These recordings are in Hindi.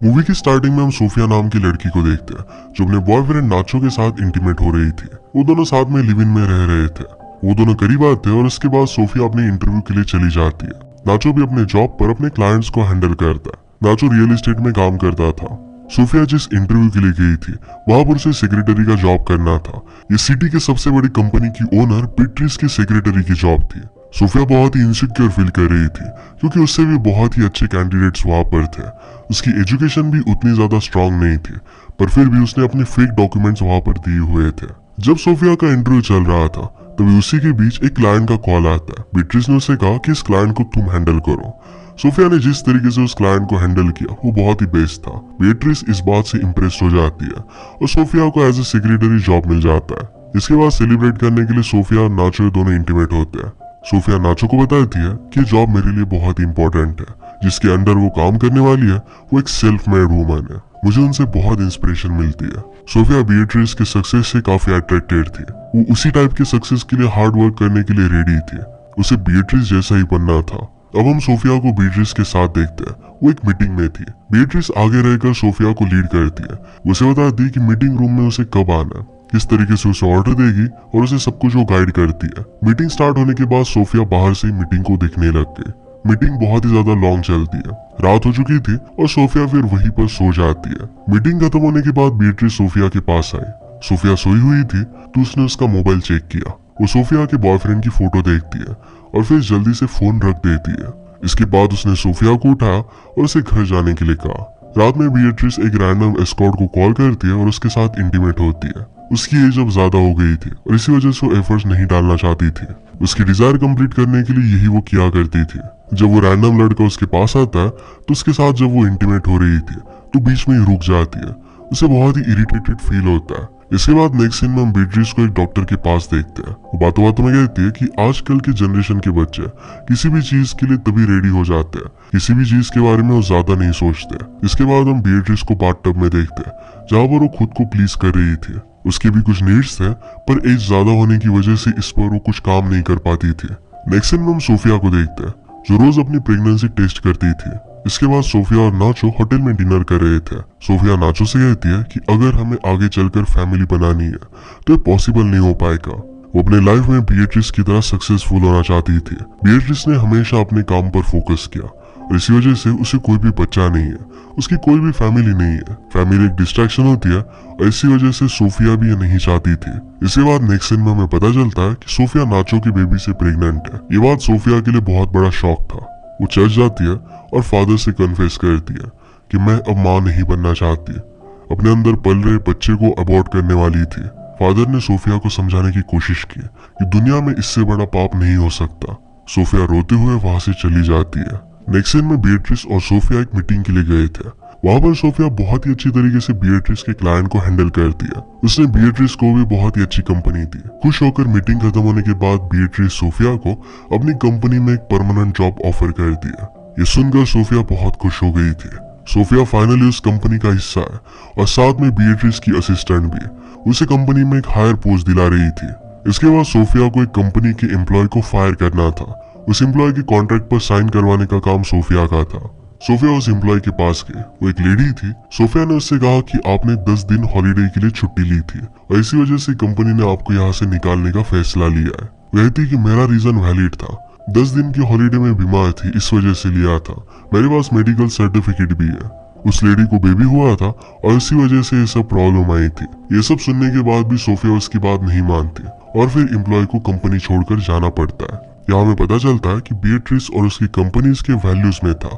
मूवी की स्टार्टिंग में हम सोफिया नाम की लड़की को देखते हैं जो अपने बॉयफ्रेंड नाचो के साथ इंटीमेट हो रही थी। वो दोनों साथ में लिव इन में रह रहे थे। वो दोनों करीब आते हैं और उसके बाद सोफिया अपने इंटरव्यू के लिए चली जाती है। नाचो भी अपने जॉब पर अपने क्लाइंट्स को हैंडल करता है। नाचो रियल एस्टेट में काम करता था। सोफिया जिस इंटरव्यू के लिए गई थी वहां पर उसे सेक्रेटरी का जॉब करना था। ये सिटी के सबसे बड़ी कंपनी की ओनर बीट्रिस की सेक्रेटरी की जॉब थी। सोफिया बहुत ही इनसिक्योर फील कर रही थी क्योंकि उससे भी बहुत ही अच्छे कैंडिडेट्स वहां पर थे। उसकी एजुकेशन भी उतनी ज्यादा स्ट्रांग नहीं थी, पर फिर भी उसने अपने फेक डॉक्यूमेंट्स वहां पर दिए हुए थे। जब सोफिया का इंटरव्यू चल रहा था तभी उसी के बीच एक क्लाइंट का कॉल आता है। बीट्रिस ने उसे कहा कि इस क्लाइंट को तुम हैंडल करो। सोफिया ने जिस तरीके से उस क्लाइंट को हैंडल किया वो बहुत ही बेस्ट था। बीट्रिस इस बात से इम्प्रेस हो जाती है और सोफिया को एज ए सेक्रेटरी जॉब मिल जाता है। इसके बाद सेलिब्रेट करने के लिए सोफिया और नाचो दोनों इंटीमेट होते हैं। सोफिया नाचो को बताती है कि जॉब मेरे लिए बहुत इंपॉर्टेंट है। जिसके अंडर वो काम करने वाली है वो एक सेल्फ मेड वुमन है। मुझे उनसे बहुत इंस्पिरेशन मिलती है। सोफिया बीट्रिस के सक्सेस से काफी अट्रैक्टेड थी। वो उसी टाइप के सक्सेस के लिए हार्ड वर्क करने के लिए रेडी थी। उसे बीट्रिस जैसा ही बनना था। अब हम सोफिया को बीट्रिस के साथ देखते हैं। वो एक मीटिंग में थी। बीट्रिस आगे रहकर सोफिया को लीड करती है। उसे बताती है कि मीटिंग रूम में उसे कब आना है, किस तरीके से उसे ऑर्डर देगी और उसे सब कुछ वो गाइड करती है। मीटिंग स्टार्ट होने के बाद सोफिया बाहर से मीटिंग को देखने लग गई। मीटिंग बहुत ही ज्यादा लॉन्ग चलती है। रात हो चुकी थी और सोफिया फिर वहीं पर सो जाती है। मीटिंग खत्म होने के बाद बीट्रिस सोफिया के पास आई। सोफिया सोई हुई थी तो उसने उसका मोबाइल चेक किया। वो सोफिया के बॉयफ्रेंड की फोटो देखती है और फिर जल्दी से फोन रख देती है। इसके बाद उसने सोफिया को उठाया और उसे घर जाने के लिए कहा। रात में बीट्रिस एक रैंडम एस्कॉर्ट को कॉल करती है और उसके साथ इंटीमेट होती है। उसकी एज अब ज्यादा हो गई थी और इसी वजह से वो एफर्ट्स नहीं डालना चाहती थी। उसकी डिजायर कंप्लीट करने के लिए यही वो किया करती थी। जब वो रैंडम लड़का उसके पास आता है तो उसके साथ जब वो इंटीमेट हो रही थी तो बीच में ही रुक जाती है। उसे बहुत ही इरिटेटेड फील होता है। इसके बाद नेक्स्ट सीन में हम बीट्रिस को एक डॉक्टर के पास देखते हैं। वो बातों बातों में कहती है कि आजकल के जनरेशन के बच्चे किसी भी चीज के लिए तभी रेडी हो जाते हैं, किसी भी चीज के बारे में वो ज्यादा नहीं सोचते। इसके बाद हम बीट्रिस को बाथटब में देखते हैं जहाँ पर वो खुद को प्लीज कर रही थी। उसके भी कुछ नीड्स थे पर एज ज्यादा होने की वजह से इस पर वो कुछ काम नहीं कर पाती थी। नेक्स्ट सीन में हम सोफिया को देखते हैं जो रोज अपनी प्रेगनेंसी टेस्ट करती थी। इसके बाद सोफिया और नाचो होटल में डिनर कर रहे थे। सोफिया नाचो से कहती है कि अगर हमें आगे चलकर फैमिली बनानी है तो ये पॉसिबल नहीं हो पाएगा। वो अपने लाइफ में बीट्रिस की तरह सक्सेसफुल होना चाहती थी। बीट्रिस ने हमेशा अपने काम पर फोकस किया और इसी वजह से उसे कोई भी बच्चा नहीं है, उसकी कोई भी फैमिली नहीं है। फैमिली एक डिस्ट्रैक्शन होती है और इसी वजह से सोफिया भी ये नहीं चाहती थी। इसके बाद नेक्स्ट सीन में हमें पता चलता है कि सोफिया नाचो की बेबी से प्रेग्नेंट है। ये बात सोफिया के लिए बहुत बड़ा शॉक था। वो चर्च जाती है और फादर से कन्फेस करती है कि मैं अब माँ नहीं बनना चाहती। अपने अंदर पल रहे बच्चे को अबॉर्ट करने वाली थी। फादर ने सोफिया को समझाने की कोशिश की कि दुनिया में इससे बड़ा पाप नहीं हो सकता। सोफिया रोते हुए वहां से चली जाती है। नेक्स्ट सीन में बीट्रिस और सोफिया एक मीटिंग के लिए गए थे। वहां पर सोफिया बहुत ही अच्छी तरीके से बीट्रिस के क्लाइंट को हैंडल करती है। उसने बीट्रिस को भी बहुत ही अच्छी कंपनी दी। खुश होकर मीटिंग खत्म होने के बाद बीट्रिस सोफिया को अपनी कंपनी में एक परमानेंट जॉब ऑफर कर दिया। ये सुनकर सोफिया बहुत खुश हो गई थी। सोफिया फाइनली उस कंपनी का हिस्सा है और साथ में बीट्रिस की असिस्टेंट भी। उसे कंपनी में एक हायर पोस्ट दिला रही थी। इसके बाद सोफिया को एक कंपनी के एम्प्लॉय को फायर करना था। उस एम्प्लॉय के कॉन्ट्रैक्ट पर साइन करवाने का काम सोफिया का था। सोफिया उस एम्प्लॉय के पास गई। वो एक लेडी थी। सोफिया ने उससे कहा कि आपने 10 दिन हॉलीडे के लिए छुट्टी ली थी और इसी वजह से कंपनी ने आपको यहाँ से निकालने का फैसला लिया है। वह थी कि मेरा रीजन वैलिड था। 10 दिन की हॉलीडे में बीमार थी, इस वजह से लिया था। मेरे पास मेडिकल सर्टिफिकेट भी है। उस लेडी को बेबी हुआ था और इसी वजह से ये सब प्रॉब्लम आई थी। ये सब सुनने के बाद भी सोफिया उसकी बात नहीं मानती और फिर एम्प्लॉय को कंपनी छोड़कर जाना पड़ता है। यहाँ हमें पता चलता है कि बीट्रिस और उसकी कंपनीज के वैल्यूज में था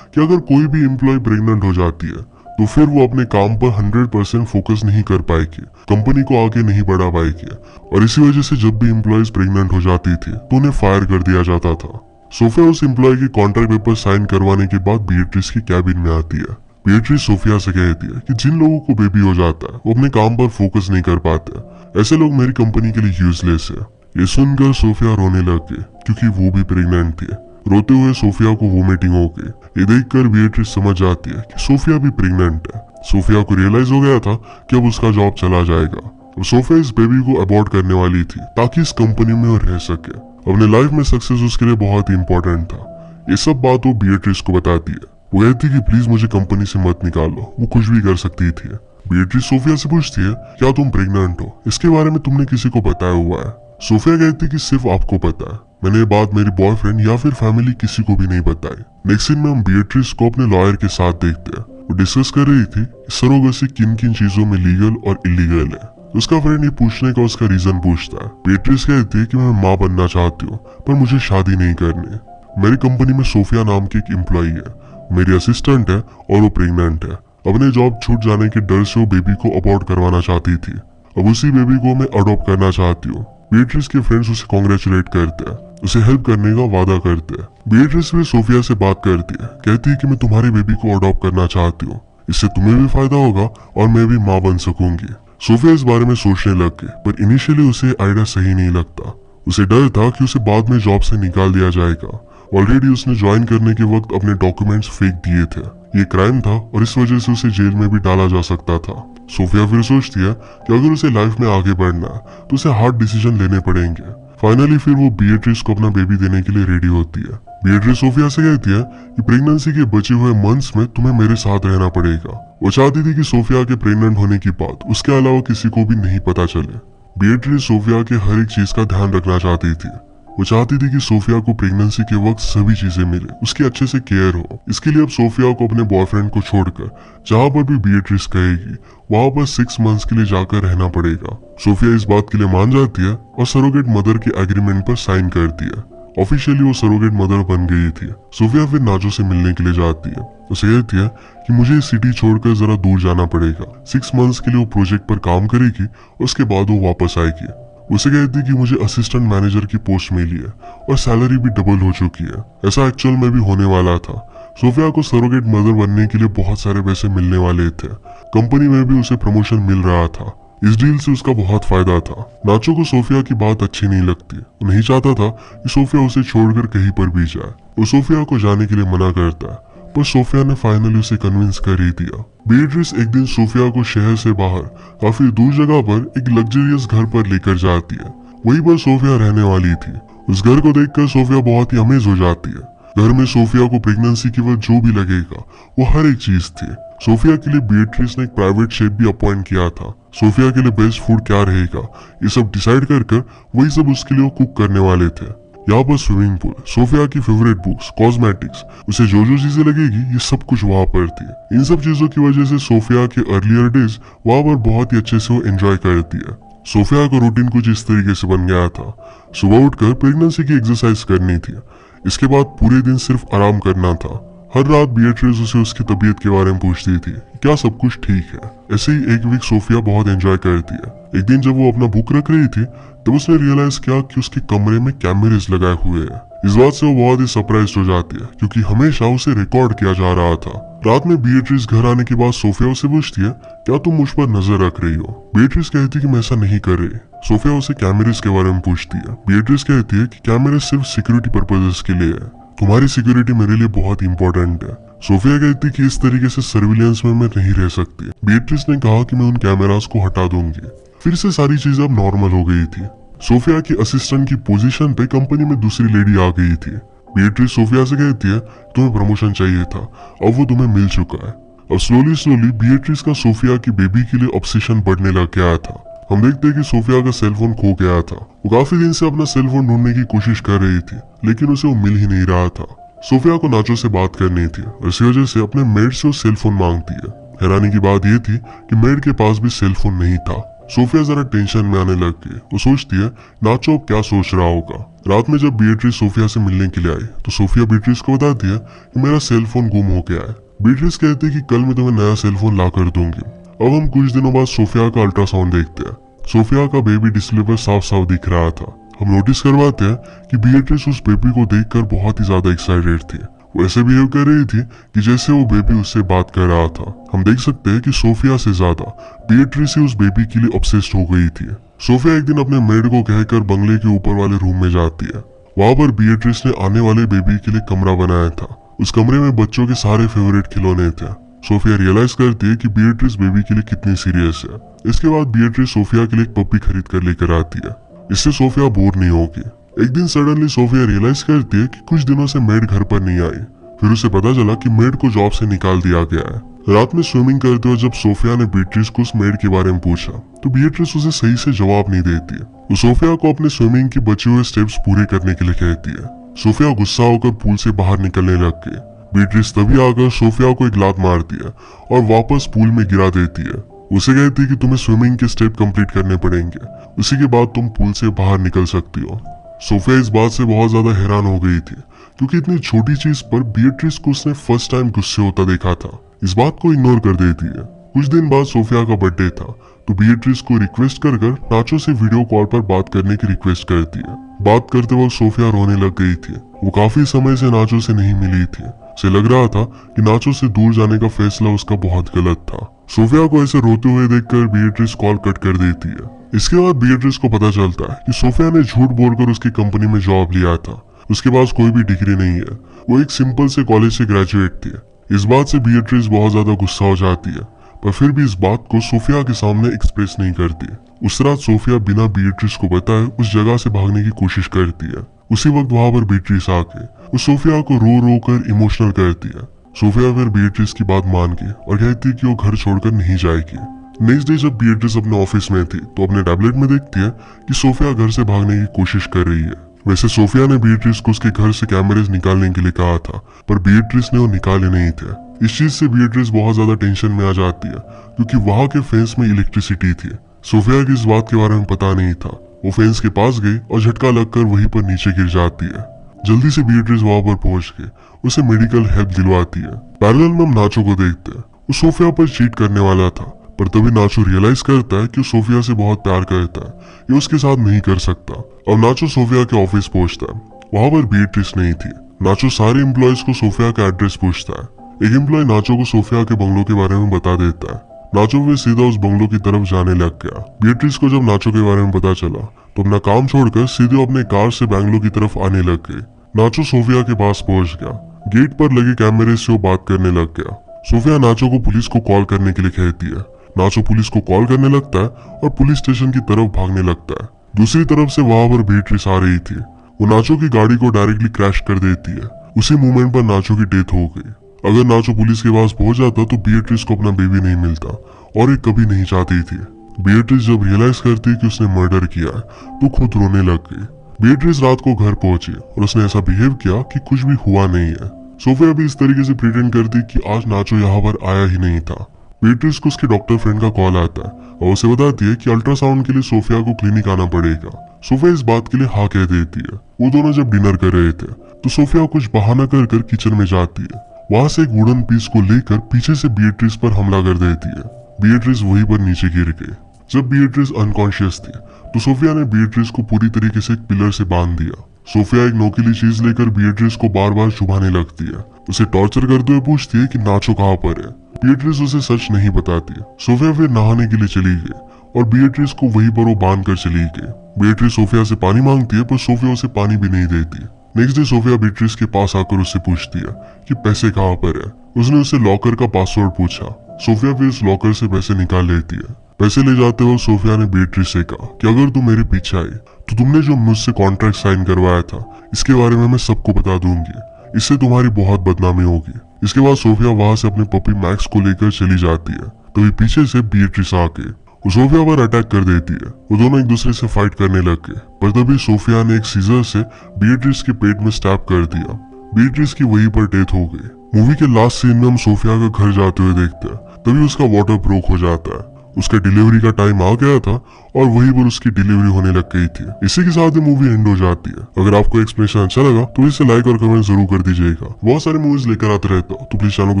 कि अगर कोई भी एम्प्लॉय प्रेग्नेंट हो जाती है तो फिर वो अपने काम पर 100% फोकस नहीं कर पाएगी, कंपनी को आगे नहीं बढ़ा पाएगी और इसी वजह से जब भी एम्प्लॉयज प्रेग्नेंट हो जाती थी तो उन्हें फायर कर दिया जाता था। सोफिया उस एम्प्लॉय के कॉन्ट्रैक्ट पेपर साइन करवाने के बाद बीट्रिस की कैबिन में आती है। बीट्रिस सोफिया से कहती है कि जिन लोगों को बेबी हो जाता है वो अपने काम पर फोकस नहीं कर पाते। ऐसे लोग मेरी कंपनी के लिए यूजलेस है। ये सुनकर सोफिया रोने लग गई क्योंकि वो भी प्रेग्नेंट थी। रोते हुए सोफिया को वोमिटिंग हो गई। ये देखकर बीट्रिस समझ जाती है कि सोफिया भी प्रेग्नेंट है। सोफिया को रियलाइज हो गया था कि अब उसका जॉब चला जाएगा। अब सोफिया इस बेबी को अबॉर्ट करने वाली थी ताकि इस कंपनी में वो रह सके। अपने लाइफ में सक्सेस उसके लिए बहुत ही इंपॉर्टेंट था। ये सब बात वो बीट्रिस को बताती है। वो कहती कि प्लीज मुझे कंपनी से मत निकालो, वो कुछ भी कर सकती थी। बीएट्रिस सोफिया से पूछती है क्या तुम प्रेग्नेंट हो, इसके बारे में तुमने किसी को बताया हुआ है? सोफिया कहती कि सिर्फ आपको पता है, मैंने ये बात मेरी बॉयफ्रेंड या फिर फैमिली किसी को भी नहीं बताई। नेक्स्ट सीन में हम बीएट्रिस को अपने लॉयर के साथ देखते हैं। वो डिस्कस कर रही थी सरोगेसी किन किन चीजों में लीगल और इलीगल है। उसका फ्रेंड ये पूछने का उसका रीजन पूछता है। बीएट्रिस कहती है कि मैं माँ बनना चाहती हूँ पर मुझे शादी नहीं करनी। मेरी कंपनी में सोफिया नाम की एक एम्प्लॉई है, मेरी असिस्टेंट है और वो प्रेग्नेंट है। अपने जॉब छूट जाने के डर से वो बेबी को अबॉर्ट करवाना चाहती थी। अब उसी बेबी को मैं अडॉप्ट करना चाहती हूँ। बीएट्रिस के फ्रेंड्स उसे कॉन्ग्रेचुलेट करते हैं, उसे हेल्प करने का वादा करते हैं। बीएट्रिस भी सोफिया से बात करती है, कहती है कि मैं तुम्हारे बेबी को अडॉप्ट करना चाहती हूँ, इससे तुम्हें भी फायदा होगा और मैं भी माँ बन सकूंगी। सोफिया इस बारे में सोचने लग गई, पर इनिशियली उसे आइडिया सही नहीं लगता। उसे डर था कि उसे बाद में जॉब से निकाल दिया जाएगा। ऑलरेडी उसने ज्वाइन करने के वक्त अपने डॉक्यूमेंट्स फेक दिए थे। ये क्राइम था और इस वजह से उसे जेल में भी डाला जा सकता था। सोफिया फिर सोचती है कि अगर उसे लाइफ में आगे बढ़ना है तो उसे हार्ड डिसीजन लेने पड़ेंगे। फाइनली फिर वो बीएट्रिस को अपना बेबी देने के लिए रेडी होती है। बीएट्रिस सोफिया से कहती है कि प्रेगनेंसी के बचे हुए मंथ्स में तुम्हें मेरे साथ रहना पड़ेगा। वो चाहती थी कि सोफिया के प्रेग्नेंट होने की बात उसके अलावा किसी को भी नहीं पता चले। बीएट्रिस सोफिया के हर एक चीज का ध्यान रखना चाहती थी। वो चाहती थी कि सोफिया को प्रेगनेंसी के वक्त सभी चीजें मिले, उसकी अच्छे से केयर हो। इसके लिए अब सोफिया को अपने बॉयफ्रेंड को छोड़कर जहां पर भी बीएट्रिस कहेगी वहां पर 6 मंथ्स के लिए जाकर रहना पड़ेगा। सोफिया इस बात के लिए मान जाती है और सरोगेट मदर के एग्रीमेंट पर साइन करती है। ऑफिशियली वो सरोगेट मदर बन गई थी। सोफिया फिर नाचो से मिलने के लिए जाती है। उसे कहती है कि मुझे इस सिटी छोड़कर जरा दूर जाना पड़ेगा। 6 मंथ्स के लिए वो प्रोजेक्ट पर काम करेगी और उसके बाद वो वापस आएगी। उसे कहती कि मुझे असिस्टेंट मैनेजर की पोस्ट मिली है और सैलरी भी डबल हो चुकी है। ऐसा एक्चुअल में भी होने वाला था। सोफिया को सरोगेट मदर बनने के लिए बहुत सारे पैसे मिलने वाले थे। कंपनी में भी उसे प्रमोशन मिल रहा था। इस डील से उसका बहुत फायदा था। नाचो को सोफिया की बात अच्छी नहीं लगती। वो नहीं चाहता था कि सोफिया उसे छोड़कर कहीं पर भी जाए। वो सोफिया को जाने के लिए मना करता है, पर सोफिया ने फाइनली उसे कन्विंस कर ही दिया। बीएट्रिस एक दिन सोफिया को शहर से बाहर काफी दूर जगह पर एक लग्जरियस घर पर लेकर जाती है। वहीं पर सोफिया रहने वाली थी। उस घर को देखकर सोफिया बहुत ही अमेज हो जाती है। घर में सोफिया को प्रेगनेंसी के वक्त जो भी लगेगा वो हर एक चीज थी। सोफिया के लिए बीएट्रिस ने एक प्राइवेट शेफ भी अपॉइंट किया था। सोफिया के लिए बेस्ट फूड क्या रहेगा ये सब डिसाइड कर वही सब उसके लिए वो कुक करने वाले थे। यहाँ पर स्विमिंग पूल, सोफिया की फेवरेट बुक्स, कॉस्मेटिक्स, उसे जो जो चीजें लगेगी ये सब कुछ वहाँ पर थी। इन सब चीजों की वजह से सोफिया के अर्लियर डेज वहाँ पर बहुत ही अच्छे से वो एंजॉय करती है। सोफिया का रूटीन कुछ इस तरीके से बन गया था। सुबह उठकर प्रेगनेंसी की एक्सरसाइज करनी थी। इसके बाद पूरे दिन सिर्फ आराम करना था। हर रात बीएट्रिस उसे उसकी तबीयत के बारे में पूछती थी, क्या सब कुछ ठीक है। ऐसे ही एक वीक सोफिया बहुत एंजॉय करती है। एक दिन जब वो अपना बुक रख रही थी तब उसने रियलाइज किया कि उसके कमरे में कैमरेज लगाए हुए हैं। इस बात से वो बहुत ही सरप्राइज हो जाती है क्योंकि हमेशा उसे रिकॉर्ड किया जा रहा था। रात में बीएट्रिस घर आने के बाद सोफिया उसे पूछती है, क्या तुम मुझ पर नजर रख रही हो। बीएट्रिस कहती है कि मैं ऐसा नहीं कर रही। सोफिया उसे कैमरेज के बारे में पूछती है। बीएट्रिस कहती है कि कैमरेज सिर्फ सिक्योरिटी पर्पजेस के लिए है, तुम्हारी सिक्योरिटी मेरे लिए बहुत इंपॉर्टेंट है। सोफिया कहती कि इस तरीके से सर्विलेंस में मैं नहीं रह सकती। बीएट्रिस ने कहा कि मैं उन कैमरास को हटा दूंगी। फिर से सारी चीजें अब नॉर्मल हो गई थी। सोफिया की असिस्टेंट की पोजीशन पे कंपनी में दूसरी लेडी आ गई थी। बीएट्रिस सोफिया से कहती है तुम्हें प्रमोशन चाहिए था, अब वो तुम्हें मिल चुका है। अब स्लोली बीएट्रिस का सोफिया की बेबी के लिए ऑब्सेशन बढ़ने लग गया था। हम देखते हैं कि सोफिया का सेलफोन खो गया था। वो काफी दिन से अपना सेलफोन ढूंढने की कोशिश कर रही थी लेकिन उसे वो मिल ही नहीं रहा था। सोफिया को नाचो से बात करनी थी और इसी वजह से अपने मेड से वो सेलफोन मांगती है। हैरानी की बात यह थी कि मेड के पास भी सेलफोन नहीं था। सोफिया जरा टेंशन में आने लग गई। वो सोचती है नाचो अब क्या सोच रहा होगा। रात में जब बीएट्रिस सोफिया से मिलने के लिए आई तो सोफिया बीएट्रिस को बताती है कि मेरा सेलफोन गुम हो गया है। बीएट्रिस कहती है कि कल मैं तुम्हें नया सेलफोन ला कर दूंगी। अब हम कुछ दिनों बाद सोफिया का अल्ट्रासाउंड देखते हैं। सोफिया का बेबी डिस्प्ले पर साफ साफ दिख रहा था। हम नोटिस करवाते हैं कि बीएट्रिस उस बेबी को देखकर बहुत ही ज्यादा एक्साइटेड थी। वो ऐसे बिहेव कर रही थी कि जैसे वो बेबी उससे बात कर रहा था। हम देख सकते हैं कि सोफिया से ज्यादा बीएट्रिस ही उस बेबी के लिए ऑब्सेस्ड हो गई थी। सोफिया एक दिन अपने मेड को कहकर बंगले के ऊपर वाले रूम में जाती है। वहां पर बीएट्रिस ने आने वाले बेबी के लिए कमरा बनाया था। उस कमरे में बच्चों के सारे फेवरेट खिलौने थे। सोफिया रियलाइज करती है कि बीएट्रिस बेबी के लिए कितनी सीरियस है। इसके बाद बीएट्रिस सोफिया के लिए एक पप्पी खरीद कर लेकर आती है। इससे सोफिया बोर नहीं होगी। एक दिन सडनली सोफिया रियलाइज करती है कि कुछ दिनों से मेड घर पर नहीं आई। फिर उसे पता चला कि मेड को जॉब से निकाल दिया गया है। रात में स्विमिंग करते हुए जब सोफिया ने बीट्रिस को उस मेड के बारे में पूछा तो बीट्रिस उसे सही से जवाब नहीं देती है। वो सोफिया को अपने स्विमिंग के बचे हुए स्टेप्स पूरे करने के लिए कहती है। सोफिया गुस्सा होकर पूल से बाहर निकलने लग गई। बीट्रिस तभी आकर सोफिया को एक लात मारती है और वापस पूल में गिरा देती है। उसे कहती है कि तुम्हें स्विमिंग के स्टेप कंप्लीट करने पड़ेंगे, उसी के बाद तुम पूल से बाहर निकल सकती हो। सोफिया इस बात से बहुत ज्यादा हैरान हो गई थी क्योंकि इतनी छोटी चीज पर बीट्रिस को उसने फर्स्ट टाइम गुस्से होता देखा था। इस बात को इग्नोर कर देती है। कुछ दिन बाद सोफिया का बर्थडे था तो बीट्रिस को रिक्वेस्ट कर नाचो से वीडियो कॉल पर बात करने की रिक्वेस्ट करती है। बात करते वक्त सोफिया रोने लग गई थी। वो काफी समय से नाचो से नहीं मिली थी। उसे लग रहा था कि नाचो से दूर जाने का फैसला उसका बहुत गलत था। सोफिया को ऐसे रोते हुए देखकर बीट्रिस कॉल कट कर देती है। इसके बाद बीट्रिस को पता चलता है कि सोफिया ने झूठ बोलकर उसकी कंपनी में जॉब लिया था। उसके पास कोई भी डिग्री नहीं है, वो एक सिंपल से कॉलेज से ग्रेजुएट थी। इस बात से बीट्रिस बहुत ज्यादा गुस्सा हो जाती है, पर फिर भी इस बात को सोफिया के सामने एक्सप्रेस नहीं करती। उस रात सोफिया बिना बीट्रिस को बताए उस जगह से भागने की कोशिश करती है। उसी वक्त वहां पर बीट्रिस आके वो सोफिया को रो रो कर इमोशनल करती है। सोफिया फिर बीट्रिस की बात मान के और कहती है कि वो घर छोड़कर नहीं जाएगी। नेक्स्ट डे जब बीट्रिस अपने ऑफिस में थी तो अपने टैबलेट में देखती है कि सोफिया घर से भागने की कोशिश कर रही है। वैसे सोफिया ने बीट्रिस को उसके घर से कैमरेज निकालने के लिए कहा था, पर बीट्रिस ने वो निकाले नहीं थे। इस चीज से बीट्रिस बहुत ज्यादा टेंशन में आ जाती है क्योंकि वहां के फेंस में इलेक्ट्रिसिटी थी। सोफिया की इस बात के बारे में पता नहीं था। वो फेंस के पास गई और झटका लगकर वहीं पर नीचे गिर जाती है। जल्दी से बीट्रिस वहां पर पहुंच के उसे मेडिकल हेल्प दिलवाती है। पैरेलल में हम नाचो को देखते हैं। वो सोफिया पर चीट करने वाला था, पर तभी नाचो रियलाइज करता है कि वो सोफिया से बहुत प्यार करता है, ये उसके साथ नहीं कर सकता। अब नाचो सोफिया के ऑफिस पहुंचता है। वहां पर बीट्रिस नहीं थी। नाचो सारे एम्प्लॉयज को सोफिया का एड्रेस पूछता है। एक एम्प्लॉय नाचो को सोफिया के बंगलो के बारे में बता देता है। नाचो फिर सीधा उस बंगलो की तरफ जाने लग गया। बीट्रिस को जब नाचो के बारे में पता चला तो अपना काम छोड़कर सीधे अपने कार से बैंगलोर की तरफ आने लग गई। नाचो सोफिया के पास पहुंच गया। गेट पर लगे कैमरे से वो बात करने लग गया। सोफिया नाचो को पुलिस को कॉल करने के लिए कहती है। नाचो पुलिस को कॉल करने लगता है और पुलिस स्टेशन की तरफ भागने लगता है। दूसरी तरफ से वहां पर बीट्रिस आ रही थी। वो नाचो की गाड़ी को डायरेक्टली क्रैश कर देती है। उसी मोमेंट पर नाचो की डेथ हो गई। अगर नाचो पुलिस के पास पहुंच जाता तो बीट्रिस को अपना बेबी नहीं मिलता और ये कभी नहीं चाहती थी। बीट्रिस जब रियलाइज करती कि उसने मर्डर किया है तो खुद रोने लग गई। बीट्रिस रात को घर पहुंची और उसने ऐसा बिहेव किया कि कुछ भी हुआ नहीं है। सोफिया भी इस तरीके से प्रिटेंड करती कि आज नाचो यहाँ पर आया ही नहीं था। बीट्रिस को उसके डॉक्टर फ्रेंड का कॉल आता है और उसे बताती है कि अल्ट्रासाउंड के लिए सोफिया को क्लिनिक आना पड़ेगा। सोफिया इस बात के लिए हाँ कह देती है। वो दोनों जब डिनर कर रहे थे तो सोफिया कुछ बहाना कर किचन में जाती है। वहां से एक वुडन पीस को लेकर पीछे से बीट्रिस पर हमला कर देती है। बीट्रिस वहीं पर नीचे गिर गई। जब बीट्रिस अनकॉन्शियस थी तो सोफिया ने बीट्रिस को पूरी तरीके से एक पिलर से बांध दिया। सोफिया एक नोकीली चीज लेकर बीट्रिस को बार बार छुपाने लगती है। उसे टॉर्चर करते हुए पूछती है कि नाचो कहाँ पर है। बीट्रिस उसे सच नहीं बताती। सोफिया फिर नहाने के लिए चली गई और बीट्रिस को वहीं पर वो बांध कर चली गई। बीट्रिस सोफिया से पानी मांगती है पर सोफिया उसे पानी भी नहीं देती। नेक्स्ट डे सोफिया बीट्रिस के पास आकर उससे पूछती है कि पैसे कहाँ पर है। उसने उससे लॉकर का पासवर्ड पूछा। सोफिया फिर उस लॉकर से पैसे निकाल लेती है। पैसे ले जाते हुए सोफिया ने बीट्रिस से कहा कि अगर तुम मेरे पीछे आई तो तुमने जो मुझसे कॉन्ट्रैक्ट साइन करवाया था इसके बारे में मैं सबको बता दूंगी। इससे तुम्हारी बहुत बदनामी होगी। इसके बाद सोफिया वहां से अपने पपी मैक्स को लेकर चली जाती है। तभी पीछे से बीट्रिस आके वो सोफिया पर अटैक कर देती है। वो दोनों एक दूसरे से फाइट करने लग गए, पर तभी सोफिया ने एक सीजर से बीट्रिस के पेट में स्टैब कर दिया। बीट्रिस की वहीं पर डेथ हो गई। मूवी के लास्ट सीन में हम सोफिया का घर जाते हुए देखते हैं। तभी उसका वाटर ब्रोक हो जाता है। उसका डिलीवरी का टाइम आ गया था और वहीं पर उसकी डिलीवरी होने लग गई थी। इसी के साथ ही मूवी एंड हो जाती है। अगर आपको एक्सप्लेनेशन अच्छा लगा तो इसे लाइक और कमेंट जरूर कर दीजिएगा। बहुत सारी मूवीज लेकर आते रहता हूँ तो प्लीज चैनल को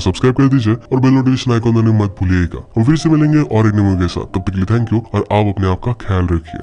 सब्सक्राइब कर दीजिए और बेल नोटिफिकेशन आइकॉन दबाना मत भूलिएगा। हम फिर से मिलेंगे और एक नई मूवी के साथ। तब तक के लिए थैंक यू और आप अपने आप का ख्याल रखिए।